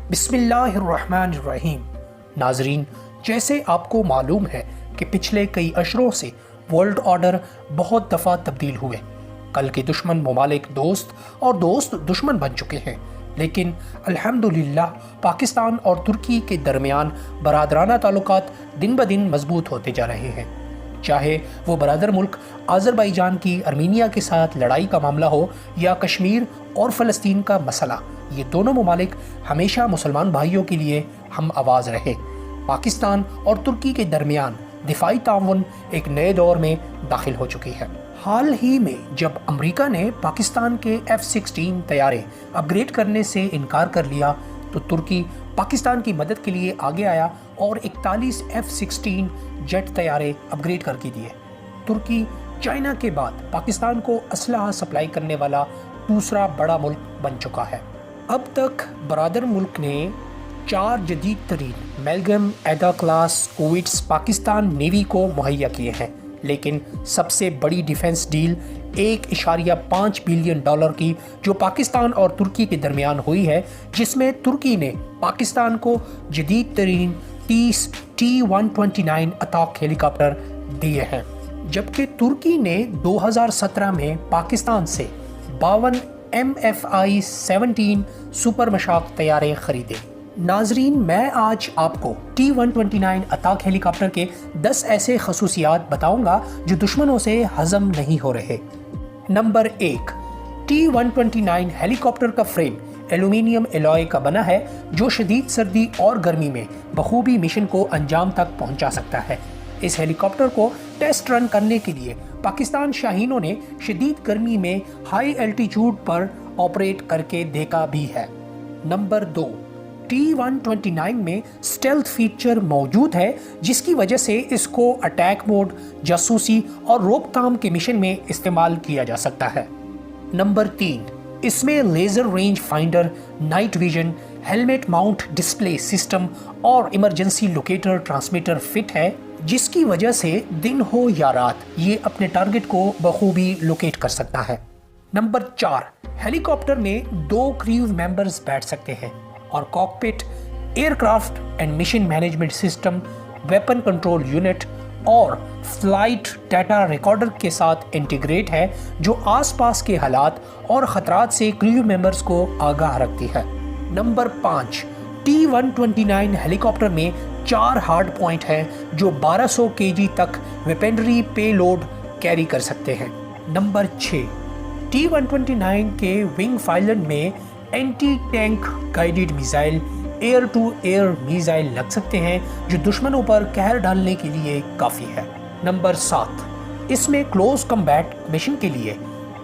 بسم اللہ الرحمن الرحیم۔ ناظرین، جیسے آپ کو معلوم ہے کہ پچھلے کئی اشروں سے ورلڈ آرڈر بہت دفعہ تبدیل ہوئے۔ کل کے دشمن ممالک دوست اور دوست دشمن بن چکے ہیں، لیکن الحمدللہ پاکستان اور ترکی کے درمیان برادرانہ تعلقات دن بدن مضبوط ہوتے جا رہے ہیں۔ چاہے وہ برادر ملک آذربائیجان کی ارمینیا کے ساتھ لڑائی کا معاملہ ہو یا کشمیر اور فلسطین کا مسئلہ، یہ دونوں ممالک ہمیشہ مسلمان بھائیوں کے لیے ہم آواز رہے۔ پاکستان اور ترکی کے درمیان دفاعی تعاون ایک نئے دور میں داخل ہو چکی ہے۔ حال ہی میں جب امریکہ نے پاکستان کے F-16 طیارے اپ گریڈ کرنے سے انکار کر لیا تو ترکی پاکستان کی مدد کے لیے آگے آیا اور 41 F-16 جیٹ طیارے اپ گریڈ کر کے دیے۔ ترکی چائنا کے بعد پاکستان کو اسلحہ سپلائی کرنے والا دوسرا بڑا ملک بن چکا ہے۔ اب تک برادر ملک نے 4 جدید ترین میلگم ایڈا کلاس کویٹس پاکستان نیوی کو مہیا کیے ہیں، لیکن سب سے بڑی ڈیفنس ڈیل $1.5 بلین کی جو پاکستان اور ترکی کے درمیان ہوئی ہے، جس میں ترکی نے پاکستان کو جدید ترین 30 T-129 اٹیک ہیلی کاپٹر دیے ہیں، جبکہ ترکی نے 2017 میں پاکستان سے 52 MFI-17 سپر مشاق طیارے خریدے۔ ناظرین، میں آج آپ کو T-129 اٹیک ہیلی کاپٹر کے 10 ایسے خصوصیات بتاؤں گا جو دشمنوں سے ہضم نہیں ہو رہے۔ نمبر 1، T-129 ہیلی کاپٹر کا فریم ایلومینیم الوائے کا بنا ہے جو شدید سردی اور گرمی میں بخوبی مشن کو انجام تک پہنچا سکتا ہے۔ اس ہیلی کاپٹر کو ٹیسٹ رن کرنے کے لیے پاکستان شاہینوں نے شدید گرمی میں ہائی الٹیچیوڈ پر آپریٹ کر کے دیکھا بھی ہے۔ نمبر 2، T-129 میں اسٹیلتھ فیچر موجود ہے جس کی وجہ سے اس کو اٹیک موڈ، جاسوسی اور روک تھام کے مشن میں استعمال کیا جا سکتا ہے۔ نمبر 3، اس میں laser range finder, night vision, helmet Mount display system اور ایمرجنسی لوکیٹر ٹرانسمیٹر فٹ ہے، جس کی وجہ سے دن ہو یا رات یہ اپنے ٹارگٹ کو بخوبی لوکیٹ کر سکتا ہے۔ نمبر 4، ہیلی کاپٹر میں 2 کریو ممبرز بیٹھ سکتے ہیں اور cockpit, aircraft and mission management system, weapon control unit اور فلائٹ ڈیٹا ریکارڈر کے ساتھ انٹیگریٹ ہے، جو آس پاس کے حالات اور خطرات سے کریو ممبرز کو آگاہ رکھتی ہے۔ نمبر 5، T-129 ہیلی کاپٹر میں 4 ہارڈ پوائنٹ ہیں جو 1200 kg تک ویپنری پے لوڈ کیری کر سکتے ہیں۔ نمبر 6، T-129 کے ونگ فائلن میں anti tank guided missile, air to air missile لگ سکتے ہیں جو دشمنوں پر قہر ڈالنے کے لیے کافی ہے۔ نمبر 7، اس میں کلوز کمبیٹ مشن کے لیے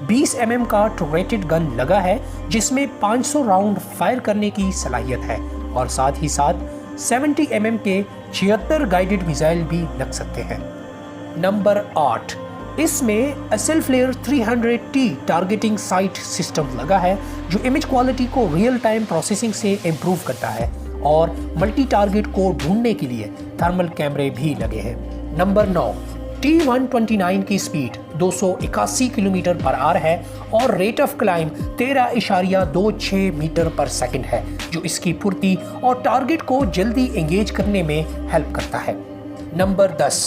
20 mm کا ٹوریٹڈ گن لگا ہے جس میں 500 راؤنڈ فائر کرنے کی صلاحیت ہے، اور ساتھ ہی ساتھ 70 mm کے 76 گائیڈڈ میزائل بھی لگ سکتے ہیں۔ نمبر 8، اس میں ایسل FLIR 300T targeting sight system لگا ہے جو امیج کوالٹی کو ریئل ٹائم پروسیسنگ سے امپروو کرتا ہے، اور ملٹی ٹارگٹ کو ڈھونڈنے کے لیے تھرمل کیمرے بھی لگے ہیں۔ نمبر 9، T-129 کی سپیڈ 281 km/h ہے اور ریٹ آف کلائم 13.26 میٹر پر سیکنڈ ہے، جو اس کی پھرتی اور ٹارگٹ کو جلدی انگیج کرنے میں ہیلپ کرتا ہے۔ نمبر 10،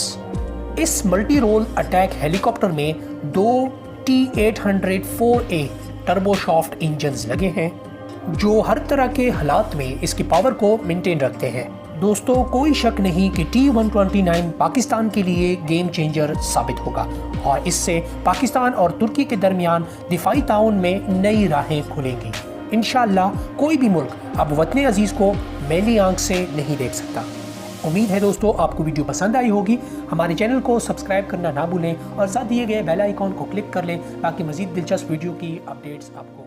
اس ملٹی رول اٹیک ہیلی کاپٹر میں 2 T-804A ٹربو شافٹ انجنز لگے ہیں جو ہر طرح کے حالات میں اس کی پاور کو مینٹین رکھتے ہیں۔ دوستو، کوئی شک نہیں کہ T-129 پاکستان کے لیے گیم چینجر ثابت ہوگا، اور اس سے پاکستان اور ترکی کے درمیان دفاعی تعاون میں نئی راہیں کھلیں گی۔ انشاءاللہ کوئی بھی ملک اب وطن عزیز کو میلی آنکھ سے نہیں دیکھ سکتا۔ امید ہے دوستو آپ کو ویڈیو پسند آئی ہوگی۔ ہمارے چینل کو سبسکرائب کرنا نہ بھولیں اور ساتھ دیے گئے بیل آئیکن کو کلک کر لیں تاکہ مزید دلچسپ ویڈیو کی اپڈیٹس آپ کو